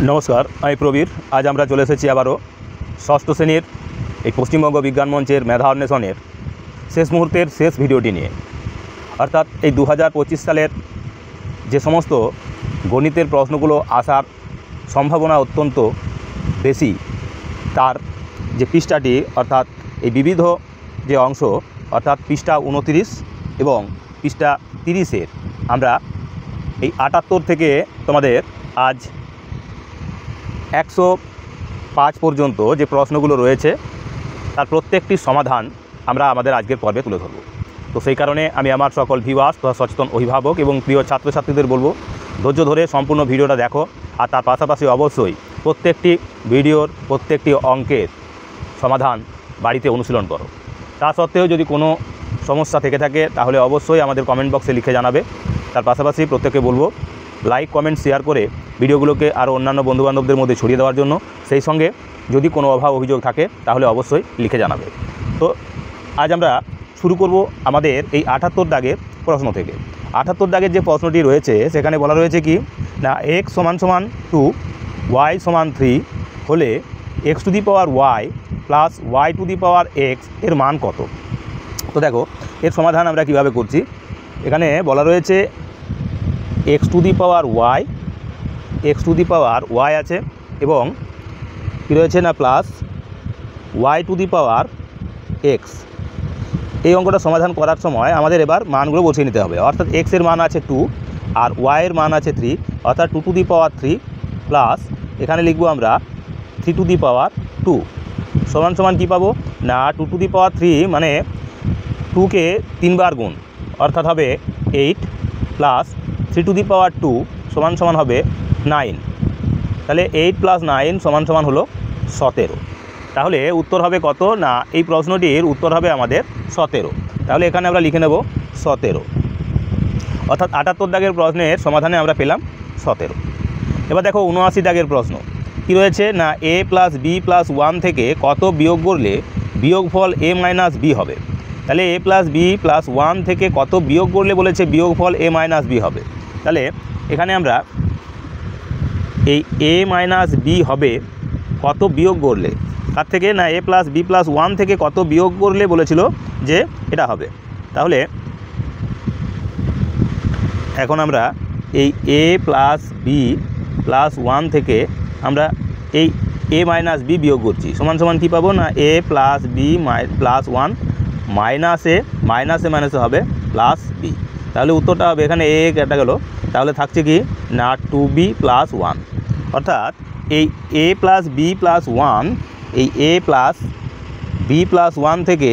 नमस्कार আমি প্রবীর। आज আমরা চলে এসেছি আবারও ষষ্ঠ শ্রেণীর এই পশ্চিমবঙ্গ বিজ্ঞান মঞ্চের মেধা অন্বেষণের শেষ মুহূর্তের শেষ ভিডিওটি নিয়ে, অর্থাৎ এই 2025 সালের যে সমস্ত গণিতের প্রশ্নগুলো আসার সম্ভাবনা অত্যন্ত বেশি, তার যে পৃষ্ঠাটি অর্থাৎ এই বিবিধ যে অংশ অর্থাৎ পৃষ্ঠা 29 এবং পৃষ্ঠা 30-এর আমরা এই 78 থেকে তোমাদের আজ 105 পর্যন্ত যে প্রশ্নগুলো রয়েছে তার প্রত্যেকটির সমাধান আমরা আমাদের আজকের পর্বে তুলে ধরব। তো সেই কারণে আমি আমার সকল ভিউয়ার্স তথা সচেতন অভিভাবক এবং প্রিয় ছাত্রছাত্রীদের বলবো, ধৈর্য ধরে সম্পূর্ণ ভিডিওটা দেখো, আর তার পাশাপাশি অবশ্যই প্রত্যেকটি ভিডিওর প্রত্যেকটি অঙ্কের সমাধান বাড়িতে অনুশীলন করো। তা সত্ত্বেও যদি কোনো সমস্যা থেকে থাকে তাহলে অবশ্যই আমাদের কমেন্ট বক্সে লিখে জানাবে। তার পাশাপাশি প্রত্যেককে বলবো লাইক কমেন্ট শেয়ার করে ভিডিওগুলোকে আরও অন্যান্য বন্ধুবান্ধবদের মধ্যে ছড়িয়ে দেওয়ার জন্য। সেই সঙ্গে যদি কোনো অভাব অভিযোগ থাকে তাহলে অবশ্যই লিখে জানাবে। তো আজ আমরা শুরু করব আমাদের এই 78 দাগের প্রশ্ন থেকে। 78 দাগের যে প্রশ্নটি রয়েছে সেখানে বলা রয়েছে কি না, x = 2 y = 3 হলে x⁻y প্লাস y⁻x এর মান কত? তো দেখো এর সমাধান আমরা কিভাবে করছি। এখানে বলা রয়েছে x⁻y আছে এবং কী রয়েছে না প্লাস y⁻x। এই অঙ্কটা সমাধান করার সময় আমাদের এবার মানগুলো বসিয়ে নিতে হবে। অর্থাৎ x এর মান আছে 2 আর y এর মান আছে 3, অর্থাৎ 2⁻3 প্লাস এখানে লিখব আমরা 3⁻2 সমান সমান কী পাবো না 2⁻3 মানে 2কে 3 বার গুণ, অর্থাৎ হবে 8 প্লাস 3⁻2 সমান সমান হবে 9। তাহলে 8 + 9 সমান সমান হলো 17। তাহলে উত্তর হবে কত না, এই প্রশ্নটির উত্তর হবে আমাদের 17। তাহলে এখানে আমরা লিখে নেব 17, অর্থাৎ 78 দাগের প্রশ্নের সমাধানে আমরা পেলাম 17। এবার দেখো 79 দাগের প্রশ্ন কি রয়েছে না, a + b + 1 থেকে কত বিয়োগ করলে বিয়োগফল a - b হবে? তাহলে a + b + 1 থেকে কত বিয়োগ করলে বলেছে বিয়োগফল a - b হবে। তাহলে এখানে আমরা এই a - b হবে কত বিয়োগ করলে, তার থেকে না a + b + 1 থেকে কত বিয়োগ করলে বলেছিল যে এটা হবে। তাহলে এখন আমরা এই a + b + 1 থেকে আমরা এই a - b বিয়োগ করছি, সমান সমান কী পাবো না a + b + 1 মাইনাসে মাইনাসে হবে প্লাস b। তাহলে উত্তরটা হবে এখানে a কেটে গেল, তাহলে থাকছে কি না 2b + 1। অর্থাৎ এই a + b + 1 এই a + b + 1 থেকে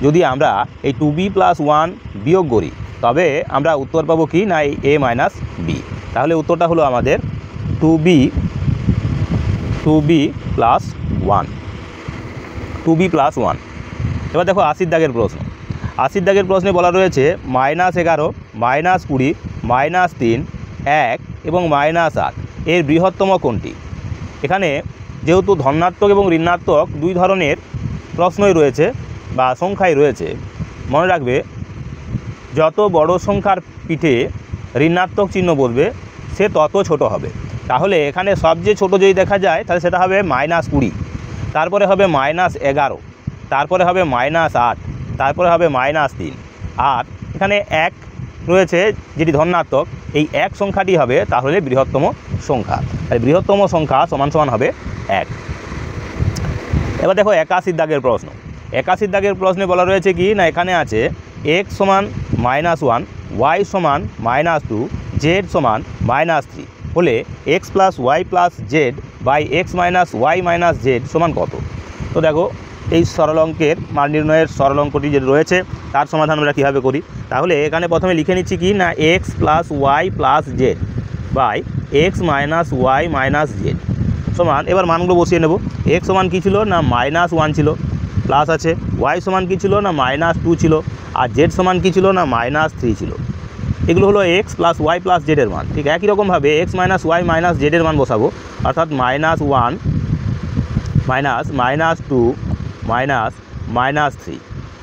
যদি আমরা এই 2b + 1 বিয়োগ করি তবে আমরা উত্তর পাবো কি না এই a - b। তাহলে উত্তরটা হলো আমাদের 2b + 1 2b + 1। এবার দেখো 80 দাগের প্রশ্ন। 80 দাগের প্রশ্নে বলা রয়েছে -11 -20 -3 1 এবং -8 এর বৃহত্তম কোনটি? এখানে যেহেতু ধনাত্মক এবং ঋণাত্মক দুই ধরনের প্রশ্নই রয়েছে বা সংখ্যাই রয়েছে, মনে রাখবে যত বড় সংখ্যার পিঠে ঋণাত্মক চিহ্ন বসবে সে তত ছোট হবে। তাহলে এখানে সবচেয়ে ছোট যদি দেখা যায় তাহলে সেটা হবে -20, তারপরে হবে -11, তারপরে হবে -8, তারপরে হবে -3, আর এখানে 1 রয়েছে যেটি ধনাত্মক, এই 1 সংখ্যাটি হবে তাহলে বৃহত্তম সংখ্যা। তাই বৃহত্তম সংখ্যা সমান সমান হবে 1। এবার দেখো 81 দাগের প্রশ্ন। 81 দাগের প্রশ্নে বলা রয়েছে কি না, এখানে আছে x = -1 y = -2 z = -3 হলে x + y + z x - y - z সমান কত? তো দেখো এই সরল অঙ্কের মান নির্ণয়ের সরল অঙ্কটি যে রয়েছে তার সমাধান আমরা কীভাবে করি। তাহলে এখানে প্রথমে লিখে নিচ্ছি কি না x + y + z x - y - z সমান, এবার মানগুলো বসিয়ে নেব। x সমান কী ছিল না -1 ছিল, প্লাস আছে y সমান কী ছিল না -2 ছিল, আর z সমান কী ছিল না -3 ছিল। এগুলো হলো x + y + z এর মান। ঠিক একই রকমভাবে x - y - z এর মান বসাবো, অর্থাৎ -1 -2 -3।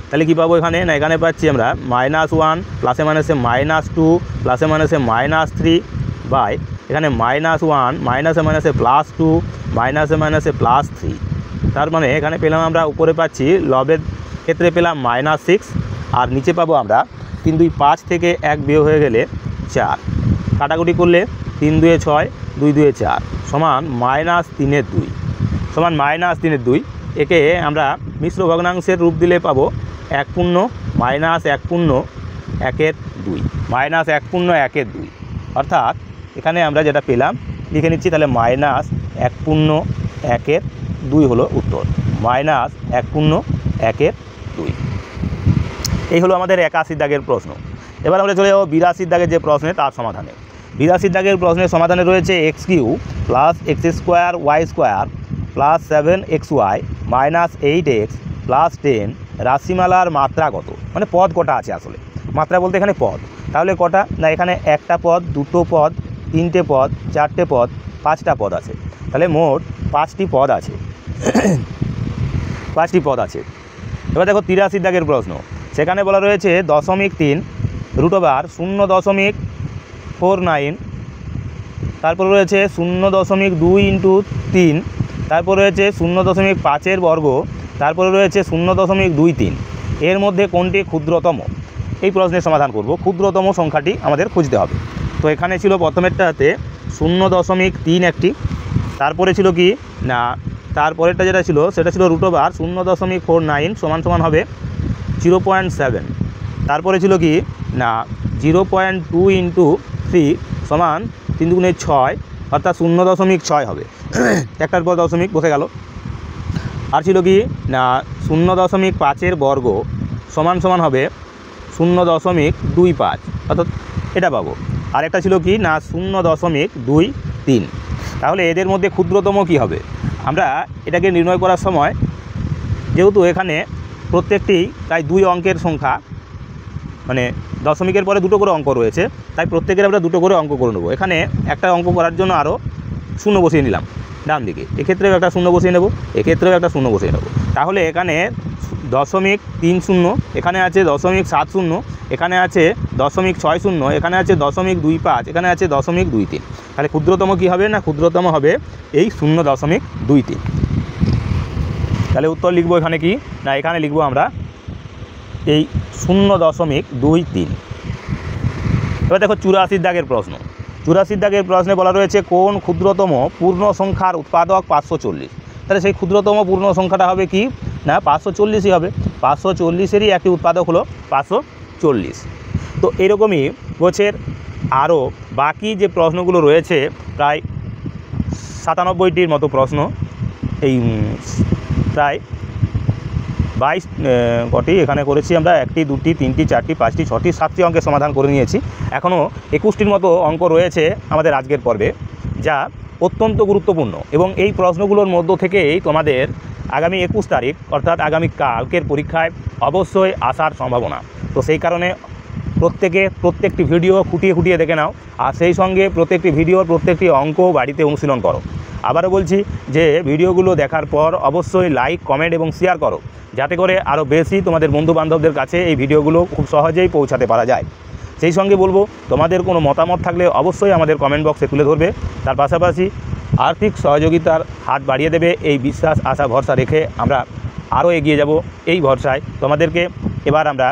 তাহলে কী পাবো এখানে না, এখানে পাচ্ছি আমরা -1 ± -2 ± -3 বাই এখানে -1 মাইনাসে মাইনাসে +2 মাইনাসে মাইনাসে +3। তার মানে এখানে পেলাম আমরা উপরে পাচ্ছি লবের ক্ষেত্রে পেলাম -6 আর নিচে পাবো আমরা 3 2 5 থেকে 1 বিয়োগ হয়ে গেলে 4, কাটাকুটি করলে 3 2 6 2 2 4 সমান -3/2 সমান -3/2। একে আমরা মিশ্র ভগ্নাংশের রূপ দিলে পাবো 1 পূর্ণ -1 পূর্ণ 1/2 -1 পূর্ণ 1/2। অর্থাৎ এখানে আমরা যেটা পেলাম লিখে নিচ্ছি, তাহলে -1 পূর্ণ 1/2 হলো উত্তর, -1 পূর্ণ 1/2। এই হলো আমাদের 81 দাগের প্রশ্ন। এবার আমরা চলে যাবো 82 দাগের যে প্রশ্নে তার সমাধানে। 82 দাগের প্রশ্নের সমাধানে রয়েছে x³ + x² y² + 7xy - 8x + 10 রাশিমালার মাত্রা কত? মানে পদ কটা আছে, আসলে মাত্রা বলতে এখানে পদ। তাহলে কটা না, এখানে একটা পদ, দুটো পদ, তিনটে পদ, চারটে পদ, পাঁচটা পদ আছে। তাহলে মোট 5টি পদ আছে 5টি পদ আছে। এবার দেখো 83 দাগের প্রশ্ন। সেখানে বলা রয়েছে 0.3 √0.49, তারপর রয়েছে 0.2 × 3, তারপর রয়েছে 0.5 বর্গ, তারপরে রয়েছে 0.23। এর মধ্যে কোনটি ক্ষুদ্রতম? এই প্রশ্নের সমাধান করব। ক্ষুদ্রতম সংখ্যাটি আমাদের খুঁজতে হবে। তো এখানে ছিল প্রথমেরটাতে 0.3 একটি, তারপরে ছিল কি না, তারপরেরটা যেটা ছিল সেটা ছিল √0.49 সমান হবে 0.7, তারপরে ছিল কি না 0.2 × 3 সমান 3 × 6 অর্থাৎ 0.6 হবে, একটার পর দশমিক বসে গেল। আর ছিল কি না 0.5 বর্গ সমান হবে 0.25 অর্থাৎ এটা পাবো। আর একটা ছিল কি না 0.23। তাহলে এদের মধ্যে ক্ষুদ্রতম কি হবে? আমরা এটাকে নির্ণয় করার সময় যেহেতু এখানে প্রত্যেকটি প্রায় 2 অঙ্কের সংখ্যা, মানে দশমিকের পরে দুটো করে অঙ্ক রয়েছে, তাই প্রত্যেকের আমরা দুটো করে অঙ্ক করে নেবো। এখানে একটা অঙ্ক করার জন্য আরও 0 বসিয়ে নিলাম ডান দিকে, এক্ষেত্রেও একটা 0 বসিয়ে নেব, এক্ষেত্রেও একটা 0 বসিয়ে নেব। তাহলে এখানে 0.30, এখানে আছে 0.70, এখানে আছে 0.60, এখানে আছে 0.25, এখানে আছে 0.23। তাহলে ক্ষুদ্রতম কি হবে না, ক্ষুদ্রতম হবে এই 0.23। তাহলে উত্তর লিখবো এখানে কি না, এখানে লিখবো আমরা এই 0.23। এবার দেখো 84 দাগের প্রশ্ন। 84 দাগের প্রশ্নে বলা রয়েছে কোন ক্ষুদ্রতম পূর্ণ সংখ্যার উৎপাদক 540? তাহলে সেই ক্ষুদ্রতম পূর্ণ সংখ্যাটা হবে কি না 540ই হবে। 540-এরই একটি উৎপাদক হলো 540। তো এরকমই গোছের আরও বাকি যে প্রশ্নগুলো রয়েছে প্রায় 97টির মতো প্রশ্ন, এই প্রায় 22 কটি এখানে করেছি আমরা, 1টি 2টি 3টি 4টি 5টি 6টি 7টি অঙ্কের সমাধান করে নিয়েছি। এখনও 21টির মতো অঙ্ক রয়েছে আমাদের আজকের পর্বে, যা অত্যন্ত গুরুত্বপূর্ণ এবং এই প্রশ্নগুলোর মধ্য থেকেই তোমাদের আগামী 21 তারিখ অর্থাৎ আগামী কালকের পরীক্ষায় অবশ্যই আসার সম্ভাবনা। তো সেই কারণে প্রত্যেকটি ভিডিও খুঁটিয়ে দেখে নাও, আর সেই সঙ্গে প্রত্যেকটি ভিডিওর প্রত্যেকটি অঙ্ক বাড়িতে অনুশীলন করো। আবারও বলছি যে ভিডিওগুলো দেখার পর অবশ্যই লাইক, কমেন্ট এবং শেয়ার করো, যাতে করে আরও বেশি তোমাদের বন্ধুবান্ধবদের কাছে এই ভিডিওগুলো খুব সহজেই পৌঁছাতে পারা যায়। সেই সঙ্গে বলবো তোমাদের কোনো মতামত থাকলে অবশ্যই আমাদের কমেন্ট বক্সে তুলে ধরবে। তার পাশাপাশি আর্থিক সহযোগিতার হাত বাড়িয়ে দেবে, এই বিশ্বাস আশা ভরসা রেখে আমরা আরও এগিয়ে যাব এই ভরসায় তোমাদেরকে। এবার আমরা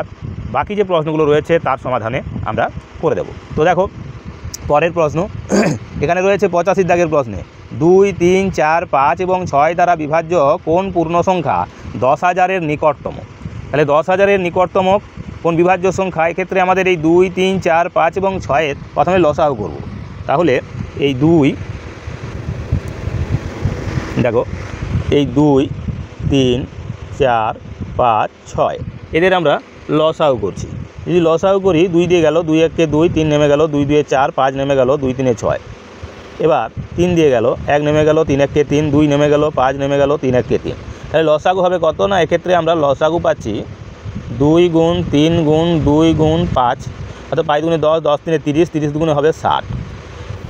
বাকি যে প্রশ্নগুলো রয়েছে তার সমাধানে আমরা করে দেব। তো দেখো পরের প্রশ্ন এখানে রয়েছে 85 দাগের প্রশ্নে 2, 3, 4, 5 এবং 6 দ্বারা বিভাজ্য কোন পূর্ণ সংখ্যা 10,000-এর নিকটতম? তাহলে 10,000-এর নিকটতম কোন বিভাজ্য সংখ্যা? এক্ষেত্রে আমাদের এই 2, 3, 4, 5 এবং 6-এর প্রথমে লসাগু করব। তাহলে এই 2 দেখো এই 2, 3, 4, 5, 6 এদের আমরা লসাগু করছি। যদি লসাগু করি 2 দিয়ে গেল, 2 1 2, 3 নেমে গেল, 2 2 4, 5 নেমে গেল, 2 3 6। এবার 3 দিয়ে গেল, 1 নেমে গেল, 3 1 3, 2 নেমে গেল, 5 নেমে গেল, 3 1 3। তাহলে লসাগু হবে কত না, এক্ষেত্রে আমরা লসাগু পাচ্ছি 2 গুণ 3 গুণ 2 গুণ 5, অর্থাৎ 5 দুগুণে 10, 10 3 30, 30 দুগুণে হবে 60।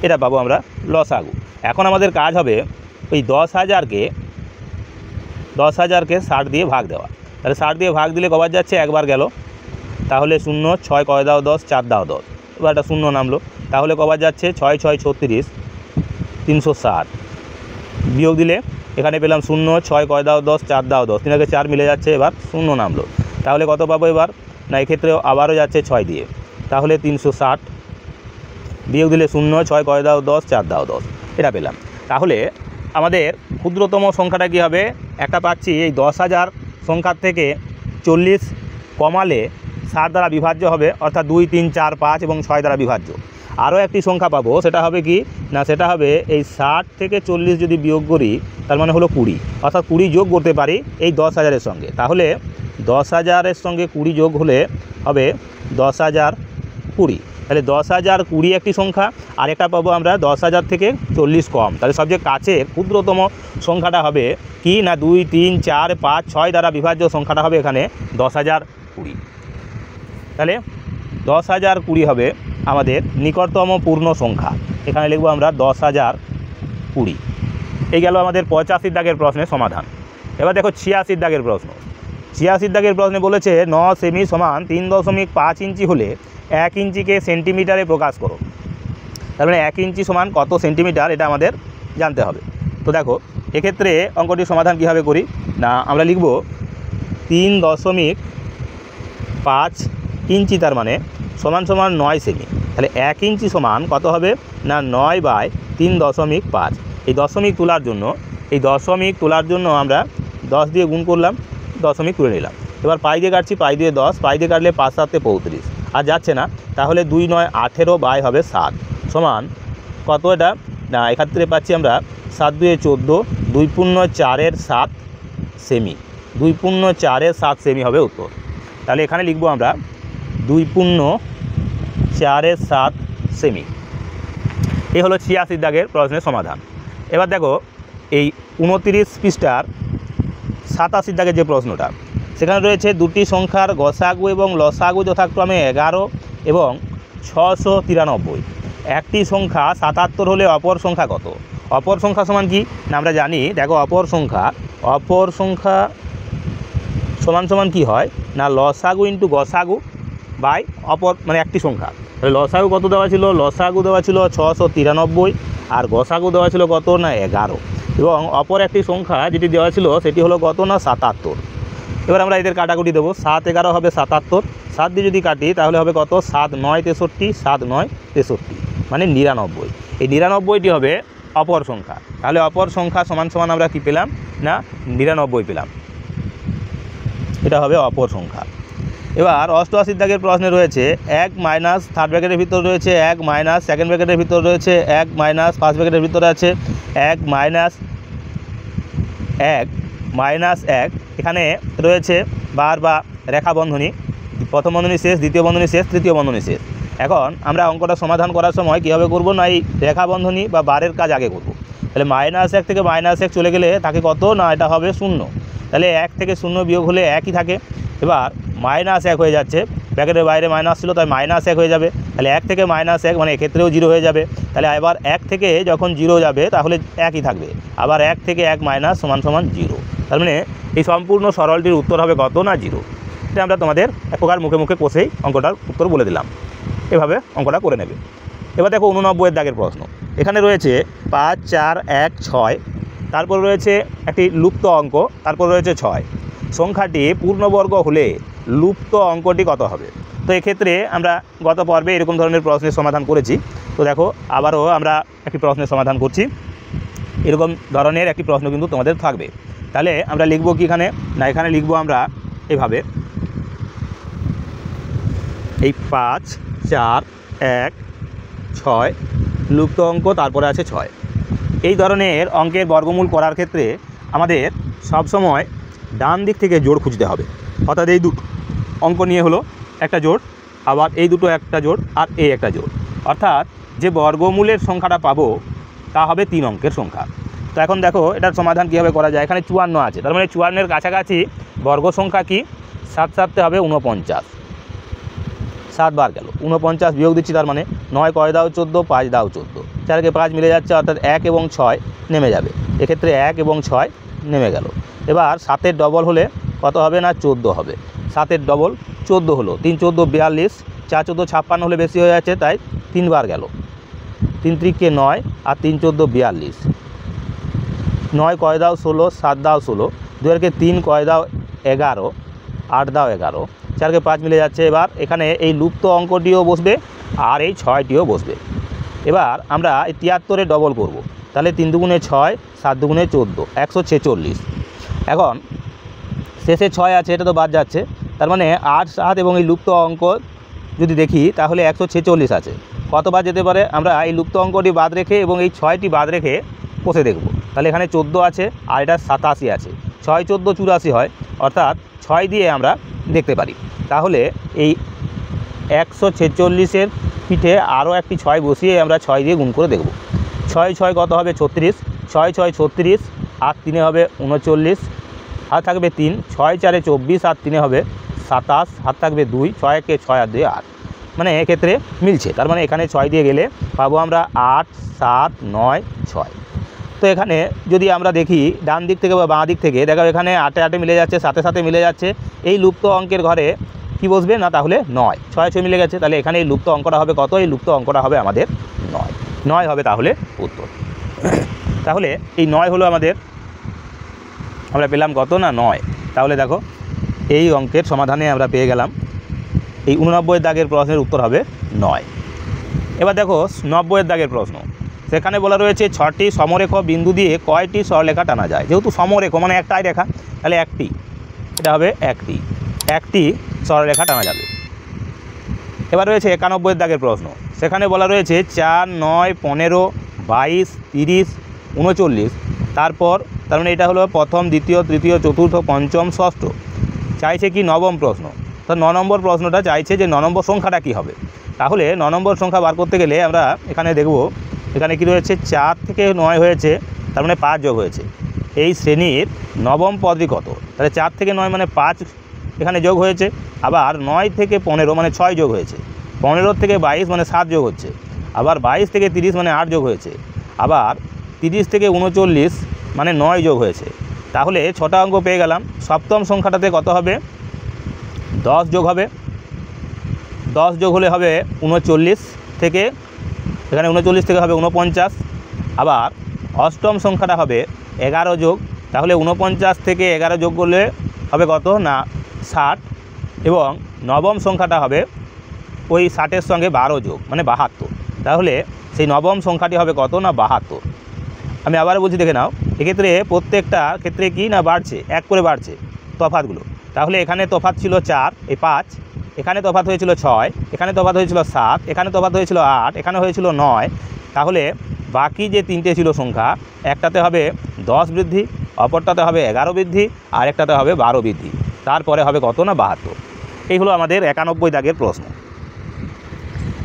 এটা পাবো আমরা লসাগু। এখন আমাদের কাজ হবে ওই 10,000-কে 60 দিয়ে ভাগ দেওয়া। তাহলে 60 দিয়ে ভাগ দিলে কবার যাচ্ছে, একবার গেল। তাহলে 0, 6 কয় দাও 10, 4 দাও 10, এবার একটা 0 নামলো। তাহলে কবার যাচ্ছে 6 6 36 360 বিয়োগ দিলে এখানে পেলাম 0 6 কয় দাও 10 4 দাও 10 3 আগে 4 মিলে যাচ্ছে এবার 0 নামলো তাহলে কত পাবো এবার না এক্ষেত্রে আবারও যাচ্ছে 6 দিয়ে তাহলে 360 বিয়োগ দিলে 0 6 কয় দাও 10 4 দাও 10 এটা পেলাম তাহলে আমাদের ক্ষুদ্রতম সংখ্যাটা কী হবে একটা পাচ্ছি এই 10,000 সংখ্যার থেকে 40 কমালে 7 দ্বারা বিভাজ্য হবে অর্থাৎ 2 3 4 5 এবং 6 দ্বারা বিভাজ্য আরও একটি সংখ্যা পাবো সেটা হবে কি না সেটা হবে এই 60 থেকে 40 যদি বিয়োগ করি তার মানে হলো 20 অর্থাৎ 20 যোগ করতে পারি এই 10,000-এর সঙ্গে তাহলে 10,000-এর সঙ্গে 20 যোগ হলে হবে 10,020 তাহলে 10,020 একটি সংখ্যা আর একটা পাবো আমরা 10,000 থেকে 40 কম তাহলে সবচেয়ে কাছে ক্ষুদ্রতম সংখ্যাটা হবে কি না 2 3 4 5 6 দ্বারা বিভাজ্য সংখ্যাটা হবে এখানে 10,020 তাহলে 10,020 হবে আমাদের নিকটতম পূর্ণ সংখ্যা এখানে লিখব আমরা 10,020 এই গেল আমাদের 85 দাগের প্রশ্নের সমাধান এবার দেখো 86 দাগের প্রশ্ন 86 দাগের প্রশ্নে বলেছে 9 সেমি সমান 3.5 ইঞ্চি হলে 1 ইঞ্চিকে সেন্টিমিটারে প্রকাশ করো তার মানে 1 ইঞ্চি সমান কত সেন্টিমিটার এটা আমাদের জানতে হবে তো দেখো এক্ষেত্রে অঙ্কটির সমাধান কীভাবে করি না আমরা লিখব 3.5 ইঞ্চি তার মানে সমান সমান 9 সেমি তাহলে 1 ইঞ্চি সমান কত হবে না 9/3.5 এই দশমিক তোলার জন্য আমরা 10 দিয়ে গুণ করলাম দশমিক তুলে নিলাম এবার পাই দিয়ে কাটছি পাই দিয়ে 10 পাই দিয়ে কাটলে 5 7 35 আর যাচ্ছে না তাহলে 2 9 18 বাই হবে 7 সমান কত এটা না এক্ষেত্রে পাচ্ছি আমরা 7 2 14 2 4 7 সেমি 2 4 7 সেমি হবে উত্তর তাহলে এখানে লিখব আমরা 2 4 7 সেমি এই হলো 86 দাগের প্রশ্নের সমাধান এবার দেখো এই 29 পৃষ্ঠার 87 দাগের যে প্রশ্নটা সেখানে রয়েছে দুটি সংখ্যার গসাগু এবং লসাগু যথাক্রমে 11 এবং 693 একটি সংখ্যা 77 হলে অপর সংখ্যা কত অপর সংখ্যা সমান কি না আমরা জানি দেখো অপর সংখ্যা সমান সমান কি হয় না লসাগু ইন্টু গসাগু বাই অপর মানে একটি সংখ্যা তাহলে লসাগু কত দেওয়া ছিল লসাগু দেওয়া ছিল 693 আর গসাগু দেওয়া ছিল কত না 11 এবং অপর একটি সংখ্যা যেটি দেওয়া ছিল সেটি হলো কত না 77 এবার আমরা এদের কাটাকুটি দেবো 7 11 হবে 77 7 দিয়ে যদি কাটি তাহলে হবে কত 7 9 63 7 9 63 মানে 99 এই 99টি হবে অপর সংখ্যা তাহলে অপর সংখ্যা সমান সমান আমরা কি পেলাম না 99 পেলাম এটা হবে অপর সংখ্যা এবার 88 দাগের প্রশ্নে রয়েছে 1 মাইনাস থার্ড ব্র্যাকেটের ভিতর রয়েছে 1 মাইনাস সেকেন্ড ব্র্যাকেটের ভিতর রয়েছে 1 মাইনাস ফার্স্ট ব্র্যাকেটের ভিতরে আছে 1 মাইনাস 1 এখানে রয়েছে বার বা রেখা বন্ধনী প্রথম বন্ধনী শেষ দ্বিতীয় বন্ধনী শেষ তৃতীয় বন্ধনী শেষ এখন আমরা অঙ্কটা সমাধান করার সময় কীভাবে করব না এই রেখা বন্ধনী বা বারের কাজ আগে করব তাহলে -1 থেকে -1 চলে গেলে তাকে কত না এটা হবে 0 তাহলে 1 থেকে 0 বিয়োগ হলে একই থাকে এবার -1 হয়ে যাচ্ছে ব্র্যাকেটের বাইরে মাইনাস ছিল তাই -1 হয়ে যাবে তাহলে 1 থেকে -1 মানে এক্ষেত্রেও 0 হয়ে যাবে তাহলে এবার 1 থেকে যখন 0 যাবে তাহলে একই থাকবে আবার 1 থেকে 1 মাইনাস সমান সমান 0 তার মানে এই সম্পূর্ণ সরলটির উত্তর হবে কত না 0 এটা আমরা তোমাদের এক প্রকার মুখে মুখে কষেই অঙ্কটার উত্তর বলে দিলাম এভাবে অঙ্কটা করে নেবে এবার দেখো 89 দাগের প্রশ্ন এখানে রয়েছে 5 4 1 6 তারপর রয়েছে একটি লুপ্ত অঙ্ক তারপর রয়েছে 6 সংখ্যাটি পূর্ণবর্গ হলে লুপ্ত অঙ্কটি কত হবে তো এক্ষেত্রে আমরা গত পর্বে এরকম ধরনের প্রশ্নের সমাধান করেছি তো দেখো আবারও আমরা একটি প্রশ্নের সমাধান করছি এরকম ধরনের একটি প্রশ্ন কিন্তু তোমাদের থাকবে তাহলে আমরা লিখব কি এখানে না এখানে লিখব আমরা এইভাবে এই 5 4 1 6 লুপ্ত অঙ্ক তারপরে আছে 6 এই ধরনের অঙ্কের বর্গমূল করার ক্ষেত্রে আমাদের সবসময় ডান দিক থেকে জোড় খুঁজতে হবে অর্থাৎ এই দুটো অঙ্ক নিয়ে হলো একটা জোড় আবার এই দুটো একটা জোড় আর এই একটা জোড় অর্থাৎ যে বর্গমূলের সংখ্যাটা পাবো তা হবে 3 অঙ্কের সংখ্যা তো এখন দেখো এটার সমাধান কীভাবে করা যায় এখানে 54 আছে তার মানে 54-এর কাছাকাছি বর্গ সংখ্যা কি 7 7 হবে 49 7 বার গেল 49 বিয়োগ দিচ্ছি তার মানে 9 কয় দাও 14 5 দাও 14 4কে 5 মিলে যাচ্ছে অর্থাৎ 1 এবং 6 নেমে যাবে এক্ষেত্রে 1 এবং 6 নেমে গেল এবার 7-এর ডবল হলে কত হবে না 14 হবে 7-এর ডবল 14 হলো 3 14 42 4 14 56 হলে বেশি হয়ে যাচ্ছে তাই 3 বার গেল, 3 × 9 আর 3 × 14 42, 9 কয় দাও 16, 7 দাও 16, 2 × 3 কয় দাও 11, 8 দাও 11, 4 × 5 মিলে যাচ্ছে। এবার এখানে এই লুপ্ত অঙ্কটিও বসবে আর এই 6টিও বসবে। এবার আমরা এই 73-এ ডবল করব, তাহলে 3 × 2 = 6, 7 × 2 = 14, 146। এখন শেষে 6 আছে, এটা তো বাদ যাচ্ছে, তার মানে 8, 7 এবং এই লুপ্ত অঙ্ক যদি দেখি তাহলে 146 আছে। কতবার যেতে পারে আমরা এই লুপ্ত অঙ্কটি বাদ রেখে এবং এই 6টি বাদ রেখে কষে দেখব। তাহলে এখানে 14 আছে আর এটা 87 আছে, 6, 14, 84 হয়, অর্থাৎ 6 দিয়ে আমরা দেখতে পারি। তাহলে এই 146-এর পিঠে আরও একটি 6 বসিয়ে আমরা 6 দিয়ে গুণ করে দেখব। 6, 6 কত হবে 36, 6, 6, 36, আর 3 হবে 39, হাত থাকবে 3, 6, 4, 24, আর 3 হবে 27, হাত থাকবে 2, 6, 1, 6, আর 2, 8। মানে এক্ষেত্রে মিলছে, তার মানে এখানে 6 দিয়ে গেলে পাবো আমরা 8, 7, 9, 6। তো এখানে যদি আমরা দেখি ডান দিক থেকে বা বাঁ দিক থেকে, দেখো এখানে 8-এ 8 মিলে যাচ্ছে, 7-এ 7 মিলে যাচ্ছে। এই লুপ্ত অঙ্কের ঘরে কি বসবে না, তাহলে 9, 6, 6 মিলে গেছে, তাহলে এখানে এই লুপ্ত অঙ্কটা হবে কত? এই লুপ্ত অঙ্কটা হবে আমাদের 9 হবে তাহলে উত্তর। তাহলে এই 9 হলো আমাদের, আমরা পেলাম কত না 9। তাহলে দেখো এই অঙ্কের সমাধানে আমরা পেয়ে গেলাম এই 89 দাগের প্রশ্নের উত্তর হবে 9। এবার দেখো 90 দাগের প্রশ্ন, সেখানে বলা রয়েছে 6টি সমরেখ বিন্দু দিয়ে কয়টি সরলরেখা টানা যায়। যেহেতু সমরেখ মানে একটাই রেখা, তাহলে একটি, এটা হবে একটি সরলরেখা টানা যাবে। এবার রয়েছে 91 দাগের প্রশ্ন, সেখানে বলা রয়েছে 4, 9, 15, 22, 30, 39, তারপর তার মানে এটা হলো প্রথম, দ্বিতীয়, তৃতীয়, চতুর্থ, পঞ্চম, ষষ্ঠ। চাইছে কি নবম প্রশ্ন, তো 9 নম্বর প্রশ্নটা চাইছে যে 9 নম্বর সংখ্যাটা কী হবে। তাহলে 9 নম্বর সংখ্যা বার করতে গেলে আমরা এখানে দেখব, এখানে কি রয়েছে 4 থেকে 9 হয়েছে, তার মানে 5 যোগ হয়েছে। এই শ্রেণীর নবম পদটি কত? তাহলে 4 থেকে 9 মানে 5 এখানে যোগ হয়েছে, আবার 9 থেকে 15 মানে 6 যোগ হয়েছে, 15 থেকে 22 মানে 7 যোগ হচ্ছে, আবার 22 থেকে 30 মানে 8 যোগ হয়েছে, আবার 30 থেকে 39 মানে 9 যোগ হয়েছে। তাহলে 6টা অঙ্ক পেয়ে গেলাম। সপ্তম সংখ্যাটাতে কত হবে? 10 যোগ হবে, 10 যোগ হলে হবে 39 থেকে, এখানে 39 থেকে হবে 49, আবার অষ্টম সংখ্যাটা হবে 11 যোগ, তাহলে 49 থেকে 11 যোগ করলে হবে কত না 60, এবং নবম সংখ্যাটা হবে ওই 60-এর সঙ্গে 12 যোগ মানে 72, তাহলে সেই নবম সংখ্যাটি হবে কত না 72। আমি আবার বলছি, দেখে নাও, এক্ষেত্রে প্রত্যেকটা ক্ষেত্রে কি না বাড়ছে, এক করে বাড়ছে তফাতগুলো। তাহলে এখানে তফাত ছিল 4, এই 5, এখানে তফাত হয়েছিল 6, এখানে তফাত হয়েছিল 7, এখানে তফাত হয়েছিল 8, এখানে হয়েছিল 9। তাহলে বাকি যে 3টে ছিল সংখ্যা, একটাতে হবে 10 বৃদ্ধি, অপরটাতে হবে 11 বৃদ্ধি, আর একটাতে হবে 12 বৃদ্ধি, তারপরে হবে কত না 72। এই হলো আমাদের 91 দাগের প্রশ্ন।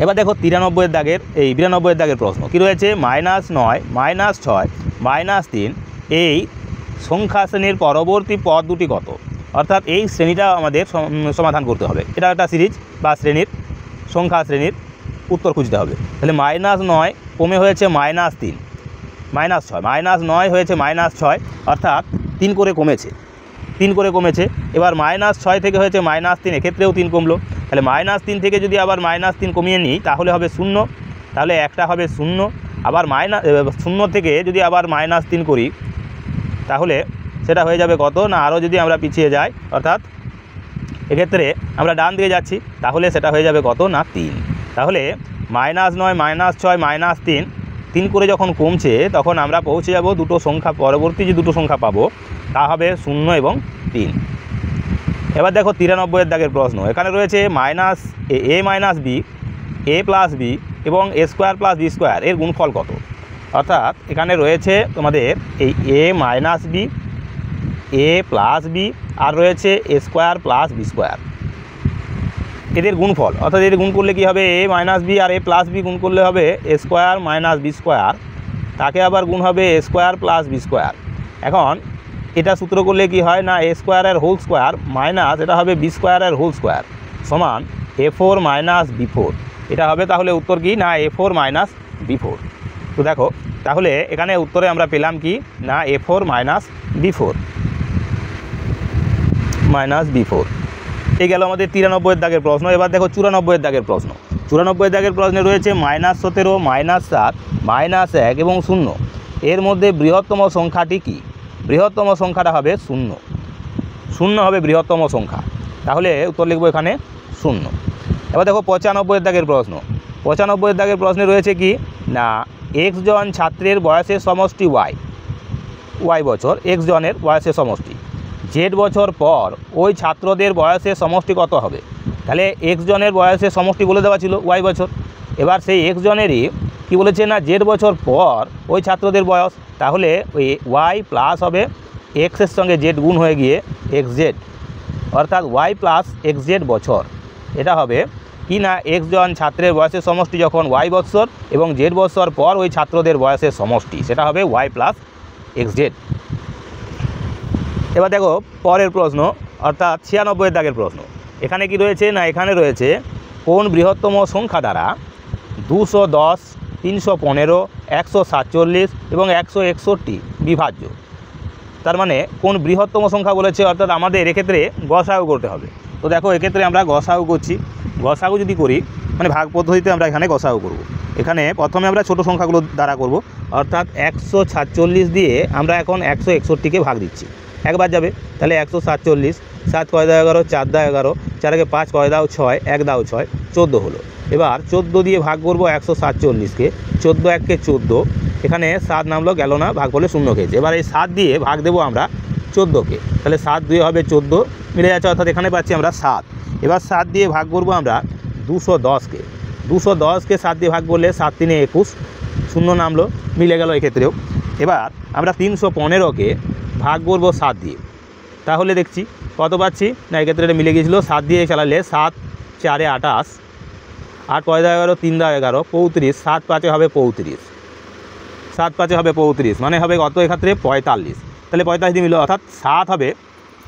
এবার দেখো 93 দাগের, এই 92 দাগের প্রশ্ন কি রয়েছে, -9, -6, -3 এই সংখ্যা শ্রেণীর পরবর্তী পদ দুটি কত? অর্থাৎ এই শ্রেণীটা আমাদের সমাধান করতে হবে। এটা একটা সিরিজ বা শ্রেণীর সংখ্যা শ্রেণীর উত্তর খুঁজতে হবে। তাহলে -9 কমে হয়েছে -3, -6, -9 হয়েছে -6, অর্থাৎ 3 করে কমেছে, 3 করে কমেছে। এবার -6 থেকে হয়েছে -3, এক্ষেত্রেও 3 কমলো। তাহলে -3 থেকে যদি আবার -3 কমিয়ে নিই তাহলে হবে 0, তাহলে একটা হবে 0, আবার 0 থেকে যদি আবার -3 করি তাহলে সেটা হয়ে যাবে কত না, আরও যদি আমরা পিছিয়ে যাই, অর্থাৎ এক্ষেত্রে আমরা ডান দিকে যাচ্ছি, তাহলে সেটা হয়ে যাবে কত না 3। তাহলে -9, -6, -3, 3 করে যখন কমছে তখন আমরা পৌঁছে যাব দুটো সংখ্যা, পরবর্তী যে দুটো সংখ্যা পাবো তা হবে 0 এবং 3। এবার দেখো 93 দাগের প্রশ্ন, এখানে রয়েছে -a - b, a + b এবং a² + b² এর গুণফল কত? অর্থাৎ এখানে রয়েছে তোমাদের এই a - b, a + b, আর রয়েছে a² + b², এদের গুণফল, অর্থাৎ এদের গুণ করলে কি হবে, a - b R a + b গুণ করলে হবে a² - b², তাকে আবার গুণ হবে a² + b²। এখন এটা সূত্র করলে কি হয় না, a² এর হোল স্কোয়ার মাইনাস এটা হবে b² এর হোল স্কোয়ার সমান a4 - b4। এটা হবে তাহলে উত্তর কি না a4 - b4। তো দেখো তাহলে এখানে উত্তরে আমরা পেলাম কি না a4 - b4 এই গেল আমাদের 93 দাগের প্রশ্ন। এবার দেখো 94 দাগের প্রশ্ন। 94 দাগের প্রশ্নে রয়েছে -17, -7, -1 এবং 0 এর মধ্যে বৃহত্তম সংখ্যাটি কি? বৃহত্তম সংখ্যাটা হবে 0। 0 হবে বৃহত্তম সংখ্যা, তাহলে উত্তর লিখব এখানে 0। এবার দেখো 95 দাগের প্রশ্ন। 95 দাগের প্রশ্নে রয়েছে কি না, x জন ছাত্রের বয়সের সমষ্টি y বছর, x জনের বয়সের সমষ্টি, z বছর পর ওই ছাত্রদের বয়সের সমষ্টি কত হবে? তাহলে x জনের বয়সের সমষ্টি বলে দেওয়া ছিল y বছর, এবার সেই x জনেরই কি বলেছে না z বছর পর ওই ছাত্রদের বয়স, তাহলে ওই y প্লাস হবে x এর সঙ্গে z গুণ হয়ে গিয়ে xz, অর্থাৎ y প্লাস xz বছর। এটা হবে কি না x জন ছাত্রের বয়সের সমষ্টি যখন y বৎসর এবং z বৎসর পর ওই ছাত্রদের বয়সের সমষ্টি, সেটা হবে y প্লাস xz। এবার দেখো পরের প্রশ্ন, অর্থাৎ 96 দাগের প্রশ্ন। এখানে কি রয়েছে না, এখানে রয়েছে কোন বৃহত্তম সংখ্যা দ্বারা 210, 315, 147 এবং 161 বিভাজ্য? তার মানে কোন বৃহত্তম সংখ্যা বলেছে, অর্থাৎ আমাদের এক্ষেত্রে গসাগু করতে হবে। তো দেখো এক্ষেত্রে আমরা গসাগু করছি। গসাগু যদি করি মানে ভাগ পদ্ধতিতে আমরা এখানে গসাগু করব। এখানে প্রথমে আমরা ছোট সংখ্যাগুলো দ্বারা করব, অর্থাৎ 147 দিয়ে আমরা এখন 161কে ভাগ দিচ্ছি, একবার যাবে। তাহলে 147, 7 কয় দাও 11, 4 দাও 11, 4 কে 5 কয় দাও 6, 1 দাও 6, 14 হলো। এবার 14 দিয়ে ভাগ করব 147কে, 14 1 14, এখানে 7 নামলো, গেল না, ভাগ করলে 0 খেয়েছে। এবার এই 7 দিয়ে ভাগ দেবো আমরা 14কে, তাহলে 7 2 হবে 14, মিলে যাচ্ছে, অর্থাৎ এখানে পাচ্ছি আমরা 7। এবার 7 দিয়ে ভাগ করব আমরা 210কে, 210কে 7 দিয়ে ভাগ করলে 7 3 21, 0 নামলো, মিলে গেল এক্ষেত্রেও। এবার আমরা 315কে ভাগ করব 7 দিয়ে, তাহলে দেখছি কত পাচ্ছি না, এক্ষেত্রে এটা মিলে গিয়েছিলো, 7 দিয়ে চালালে 7 4 28, 8 কয় দাও 11, 3 দাও 11, 35, 7 5 হবে 35, 7 5 হবে 35, মানে হবে কত এক্ষেত্রে 45। তাহলে 45 দিয়ে মিলল, অর্থাৎ 7 হবে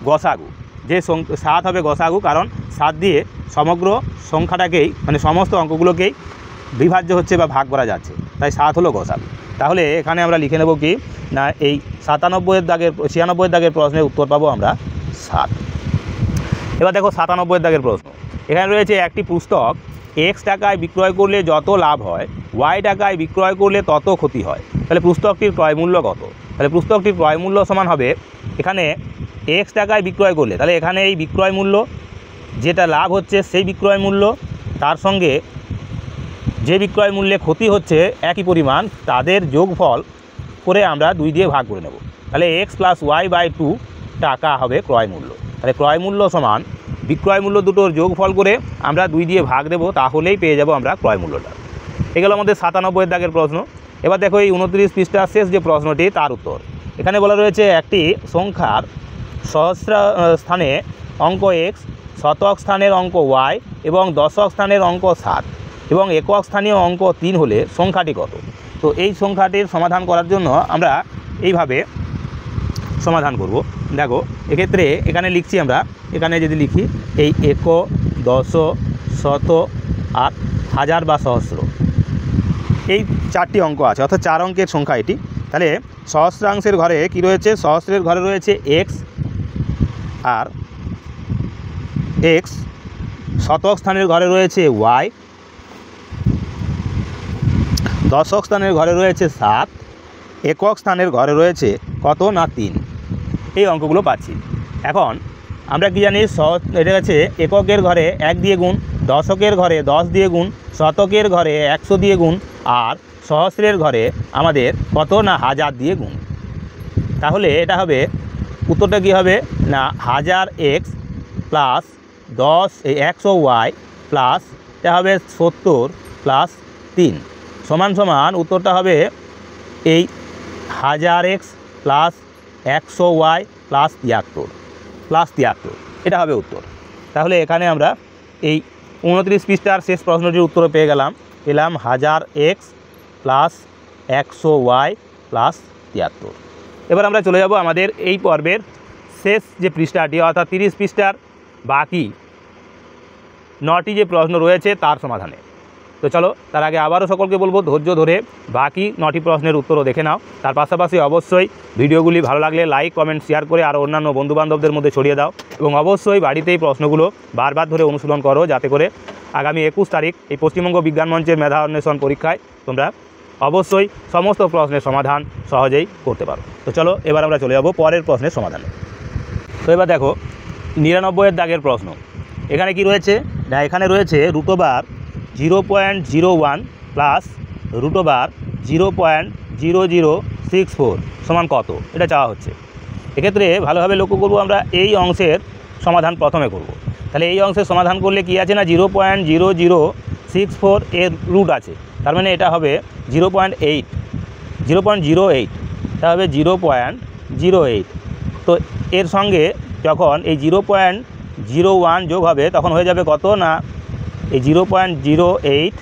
গসাগু। যে 7 হবে গসাগু, কারণ 7 দিয়ে সমগ্র সংখ্যাটাকেই মানে সমস্ত অঙ্কগুলোকেই বিভাজ্য হচ্ছে বা ভাগ করা যাচ্ছে, তাই 7 হলো গসাগু। তাহলে এখানে আমরা লিখে নেব কি না, এই 96 দাগের প্রশ্নের উত্তর পাবো আমরা 7। এবার দেখো 97 দাগের প্রশ্ন। এখানে রয়েছে একটি পুস্তক x টাকায় বিক্রয় করলে যত লাভ হয় y টাকায় বিক্রয় করলে তত ক্ষতি হয়। তাহলে পুস্তকটির ক্রয় মূল্য কত? তাহলে পুস্তকটির ক্রয় মূল্য সমান হবে এখানে x টাকায় বিক্রয় করলে, তাহলে এখানে এই বিক্রয় মূল্য যেটা লাভ হচ্ছে সেই বিক্রয় মূল্য, তার সঙ্গে যে বিক্রয় মূল্যে ক্ষতি হচ্ছে একই পরিমাণ, তাদের যোগফল করে আমরা 2 দিয়ে ভাগ করে নেব। তাহলে x + y/2 টাকা হবে ক্রয় মূল্য। তাহলে ক্রয় মূল্য সমান বিক্রয় মূল্য দুটোর যোগফল করে আমরা 2 দিয়ে ভাগ দেব, তাহলেই পেয়ে যাব আমরা ক্রয় মূল্যটা। এগুলো আমাদের 97 দাগের প্রশ্ন। এবার দেখো এই 29 পৃষ্ঠার শেষ যে প্রশ্নটি তার উত্তর। এখানে বলা রয়েছে একটি সংখ্যার সহস্র স্থানে অঙ্ক x, শতক স্থানের অঙ্ক y এবং দশক স্থানের অঙ্ক 7 এবং একক স্থানীয় অঙ্ক 3 হলে সংখ্যাটি কত? তো এই সংখ্যাটির সমাধান করার জন্য আমরা এইভাবে সমাধান করব। দেখো এক্ষেত্রে এখানে লিখছি আমরা, এখানে যদি লিখি এই এক, দশ, শত আর হাজার বা সহস্র, এই 4টি অঙ্ক আছে, অর্থাৎ 4 অঙ্কের সংখ্যা এটি। তাহলে সহস্রাংশের ঘরে কি রয়েছে? সহস্রের ঘরে রয়েছে x আর x, শতক স্থানের ঘরে রয়েছে y, দশক স্থানের ঘরে রয়েছে 7, একক স্থানের ঘরে রয়েছে কত না 3। এই অঙ্কগুলো পাচ্ছি। এখন আমরা কি জানি, এটা হচ্ছে এককের ঘরে 1 দিয়ে গুণ, দশকের ঘরে 10 দিয়ে গুণ, শতকের ঘরে 100 দিয়ে গুণ, আর সহস্রের ঘরে আমাদের কত না 1000 দিয়ে গুণ। তাহলে এটা হবে উত্তরটা কি হবে না 1000x প্লাস 100y প্লাস এটা হবে 70 প্লাস 3 সমান সমান উত্তরটা হবে এই 1000x প্লাস 100y প্লাস 73 এটা হবে উত্তর। তাহলে এখানে আমরা এই 29 পৃষ্ঠার শেষ প্রশ্নটির উত্তর পেয়ে গেলাম, পেলাম 1000x প্লাস 100y প্লাস 73। এবার আমরা চলে যাব আমাদের এই পর্বের শেষ যে পৃষ্ঠাটি, অর্থাৎ 30 পৃষ্ঠার বাকি 9টি যে প্রশ্ন রয়েছে তার সমাধানে। তো চলো তার আগে আবারও সকলকে বলবো ধৈর্য ধরে বাকি 9টি প্রশ্নের উত্তরও দেখে নাও। তার পাশাপাশি অবশ্যই ভিডিওগুলি ভালো লাগলে লাইক কমেন্ট শেয়ার করে আর অন্যান্য বন্ধুবান্ধবদের মধ্যে ছড়িয়ে দাও এবং অবশ্যই বাড়িতেই প্রশ্নগুলো বারবার ধরে অনুশীলন করো, যাতে করে আগামী 21 তারিখ এই পশ্চিমবঙ্গ বিজ্ঞান মঞ্চের মেধা অন্বেষণ পরীক্ষায় তোমরা অবশ্যই সমস্ত প্রশ্নের সমাধান সহজেই করতে পারো। তো চলো এবার আমরা চলে যাব পরের প্রশ্নের সমাধানে। তো এবার দেখো 99 দাগের প্রশ্ন। এখানে কি রয়েছে না, এখানে রয়েছে √0.01 প্লাস √0.0064 সমান কত, এটা চাওয়া হচ্ছে। এক্ষেত্রে ভালোভাবে লক্ষ্য করব, আমরা এই অংশের সমাধান প্রথমে করব। তাহলে এই অংশের সমাধান করলে কি আছে না, 0.0064 এর রুট আছে, তার মানে এটা হবে 0.08, এটা হবে 0.08। তো এর সঙ্গে যখন এই 0.01 যোগ হবে তখন হয়ে যাবে কত না, এই 0.08,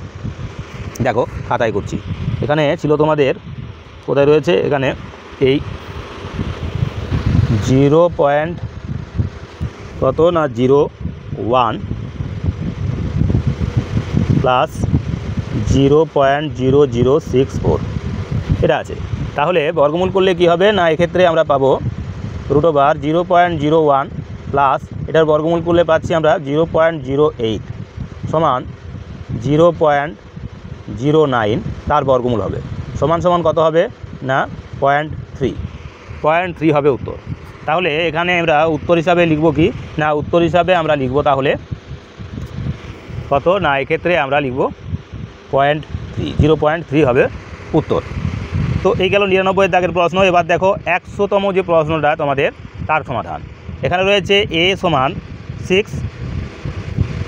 দেখো খাতায় করছি, এখানে ছিল তোমাদের কোথায় রয়েছে, এখানে এই 0. কত না 01 প্লাস 0.0064 এটা আছে। তাহলে বর্গমূল করলে কি হবে না, এক্ষেত্রে আমরা পাবো √0.01 প্লাস এটার বর্গমূল করলে পাচ্ছি আমরা 0.08 সমান 0.09, তার বর্গমূল হবে সমান সমান কত হবে না 0.3 হবে উত্তর। তাহলে এখানে আমরা উত্তর হিসাবে লিখব কি না, উত্তর হিসাবে আমরা লিখব তাহলে কত না, এক্ষেত্রে আমরা লিখব 0.3 হবে উত্তর। তো এই গেল 99 দাগের প্রশ্ন। এবার দেখো 100তম যে প্রশ্নটা তোমাদের, তার সমাধান। এখানে রয়েছে a সমান 6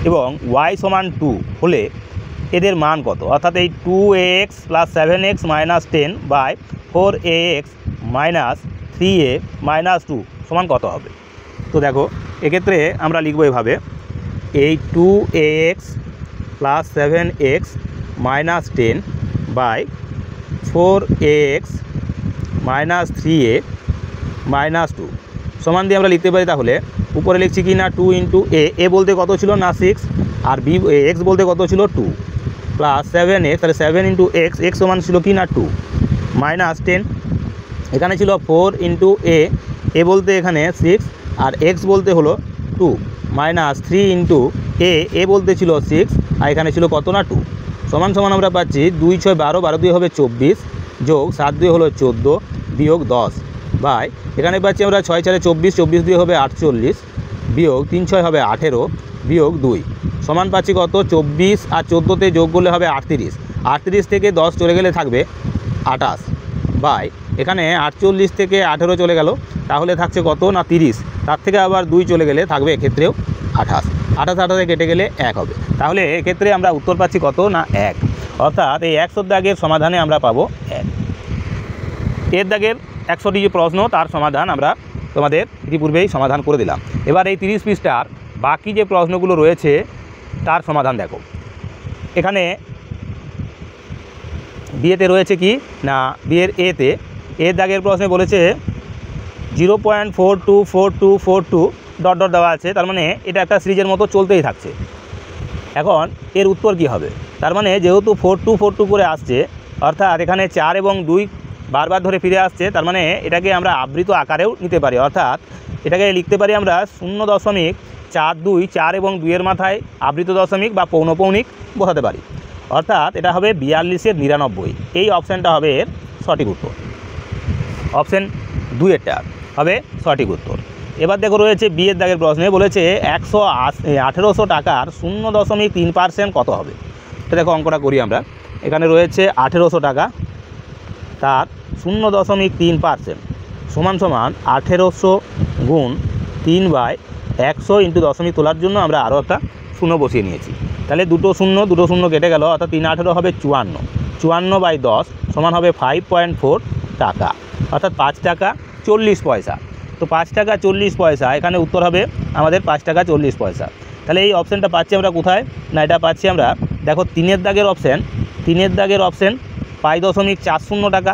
এবং y সমান 2 হলে এদের মান কত, অর্থাৎ এই 2ax plus 7x minus 10 by 4ax minus 3a minus 2 সমান কত হবে। তো দেখো এক্ষেত্রে আমরা লিখব এভাবে, এই 2ax plus 7x minus 10 by 4ax minus 3a minus 2 সমান দিয়ে আমরা লিখতে পারি। তাহলে উপরে লিখছি কি না 2 ইন্টু এ বলতে কত ছিল না 6, আর বি এক্স বলতে কত ছিল 2, প্লাস 7x, তাহলে 7 ইন্টু এক্স সমান ছিল কি না 2, মাইনাস 10, এখানে ছিল 4 ইন্টু এ বলতে এখানে 6 আর এক্স বলতে হলো 2, মাইনাস 3 ইন্টু এ বলতে ছিল 6 আর এখানে ছিল কত না 2 সমান সমান আমরা পাচ্ছি 2 6 12, 12 2 হবে 24 যোগ 7 2 হলো 14 বিয়োগ 10 বাই এখানে পাচ্ছি আমরা 6 4 24, 24 2 হবে 48 বিয়োগ 3 6 হবে 18 বিয়োগ 2 সমান পাচ্ছি কত 24 আর 14তে যোগ করলে হবে 38, 38 থেকে 10 চলে গেলে থাকবে 28 বাই এখানে 48 থেকে 18 চলে গেল, তাহলে থাকছে কত না 30, তার থেকে আবার 2 চলে গেলে থাকবে এক্ষেত্রেও 28, 28 কেটে গেলে 1 হবে। তাহলে এক্ষেত্রে আমরা উত্তর পাচ্ছি কত না 1, অর্থাৎ এই 100 দাগের সমাধানে আমরা পাবো 1। এর দাগের 100টি যে প্রশ্ন, তার সমাধান আমরা তোমাদের ইতিপূর্বেই সমাধান করে দিলাম। এবার এই 30 পৃষ্ঠার বাকি যে প্রশ্নগুলো রয়েছে তার সমাধান দেখো। এখানে বিয়েতে রয়েছে কি না, বিয়ের এর দাগের প্রশ্নে বলেছে 0.424242 ডট ডট দেওয়া আছে, তার মানে এটা একটা সিরিজের মতো চলতেই থাকছে। এখন এর উত্তর কি হবে, তার মানে যেহেতু 4242 করে আসছে, অর্থাৎ এখানে 4 এবং 2 বারবার ধরে ফিরে আসছে, তার মানে এটাকে আমরা আবৃত আকারেও নিতে পারি, অর্থাৎ এটাকে লিখতে পারি আমরা 0.42, 4 এবং 2 এর মাথায় আবৃত দশমিক বা পৌনপৌনিক বসাতে পারি, অর্থাৎ এটা হবে 42 এর 99। এই অপশানটা হবে এর সঠিক উত্তর, অপশান 2 এরটা হবে সঠিক উত্তর। এবার দেখো রয়েছে বিয়ের দাগের প্রশ্নে বলেছে 1800 টাকার 0.3% কত হবে। তো দেখো অঙ্কটা করি আমরা। এখানে রয়েছে 1800 টাকা, তার 0.3% সমান সমান 1800 গুণ 3/100 ইন্টু দশমিক তোলার জন্য আমরা আরও একটা শূন্য বসিয়ে নিয়েছি। তাহলে দুটো শূন্য কেটে গেল, অর্থাৎ 3 18 হবে 54, 54/10 সমান হবে 5.4 টাকা, অর্থাৎ 5 টাকা 40 পয়সা। তো 5 টাকা 40 পয়সা, এখানে উত্তর হবে আমাদের 5 টাকা 40 পয়সা। তাহলে এই অপশানটা পাচ্ছি আমরা কোথায় না, এটা পাচ্ছি আমরা দেখো 3 দাগের অপশান, 3 দাগের অপশান 5.40 টাকা,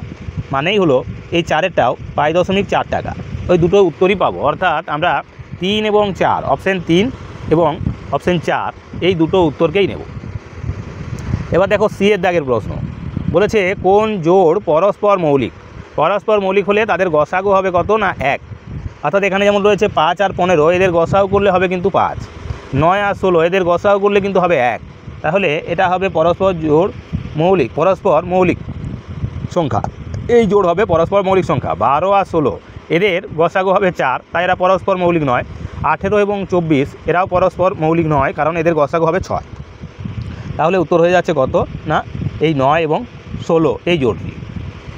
মানেই হলো এই 4এরটাও 5.4 টাকা। ওই দুটো উত্তরই পাবো, অর্থাৎ আমরা 3 এবং 4, অপশান 3 এবং অপশান 4 এই দুটো উত্তরকেই নেব। এবার দেখো সি এর দাগের প্রশ্ন বলেছে কোন জোড় পরস্পর মৌলিক। পরস্পর মৌলিক হলে তাদের গসাগু হবে কত না 1। অর্থাৎ এখানে যেমন রয়েছে 5 আর 15, এদের গসাগু করলে হবে কিন্তু 5। 9 আর 16 এদের গসাগু করলে কিন্তু হবে 1। তাহলে এটা হবে পরস্পর জোড় মৌলিক, পরস্পর মৌলিক সংখ্যা। এই জোড় হবে পরস্পর মৌলিক সংখ্যা। 12 আর 16 এদের গসাগু হবে 4, তাই এরা পরস্পর মৌলিক নয়। 18 এবং 24 এরাও পরস্পর মৌলিক নয়, কারণ এদের গসাগু হবে 6। তাহলে উত্তর হয়ে যাচ্ছে কত না এই 9 এবং 16 এই জোড়টি।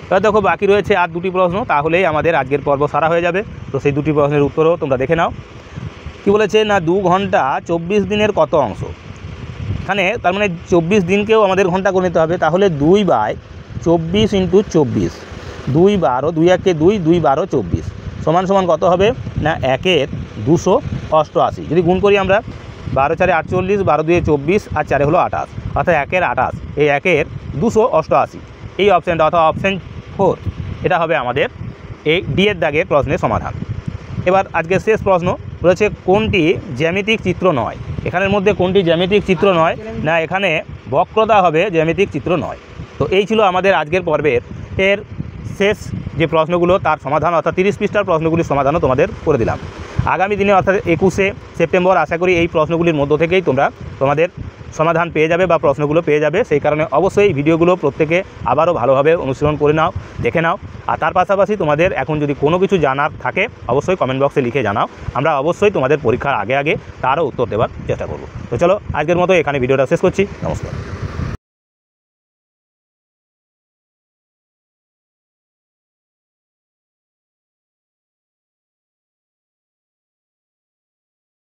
এবার দেখো বাকি রয়েছে আর 2টি প্রশ্ন, তাহলেই আমাদের আজকের পর্ব সারা হয়ে যাবে। তো সেই 2টি প্রশ্নের উত্তরও তোমরা দেখে নাও। কি বলেছে না 2 ঘন্টা 24 দিনের কত অংশ। এখানে তার মানে 24 দিনকেও আমাদের ঘন্টা করে নিতে হবে। তাহলে 2/24 × 24, 2 12, 2 1 2, 2 12 24 সমান সমান কত হবে না 1 288। যদি গুণ করি আমরা 12 4 48, 12 2 24 আর 4 হলো 28, অর্থাৎ 1 28, এই 1 288। এই অপশানটা অর্থাৎ অপশান 4 এটা হবে আমাদের এই ডি এর দাগের প্রশ্নের সমাধান। এবার আজকের শেষ প্রশ্ন রয়েছে কোনটি জ্যামিতিক চিত্র নয়। এখানের মধ্যে কোনটি জ্যামিতিক চিত্র নয় না এখানে বক্রতা হবে জ্যামিতিক চিত্র নয়। তো এই ছিল আমাদের আজকের পর্বের এর শেষ যে প্রশ্নগুলো তার সমাধান, অর্থাৎ 30 পৃষ্ঠার প্রশ্নগুলির সমাধানও তোমাদের করে দিলাম। আগামী দিনে অর্থাৎ 21শে সেপ্টেম্বর আশা করি এই প্রশ্নগুলির মধ্য থেকেই তোমরা তোমাদের সমাধান পেয়ে যাবে বা প্রশ্নগুলো পেয়ে যাবে। সেই কারণে অবশ্যই ভিডিওগুলো প্রত্যেকে আবারও ভালোভাবে অনুশীলন করে নাও, দেখে নাও। আর তার পাশাপাশি তোমাদের এখন যদি কোনো কিছু জানার থাকে অবশ্যই কমেন্ট বক্সে লিখে জানাও। আমরা অবশ্যই তোমাদের পরীক্ষার আগে তারও উত্তর দেওয়ার চেষ্টা করব। তো চলো আজকের মতো এখানে ভিডিওটা শেষ করছি। নমস্কার।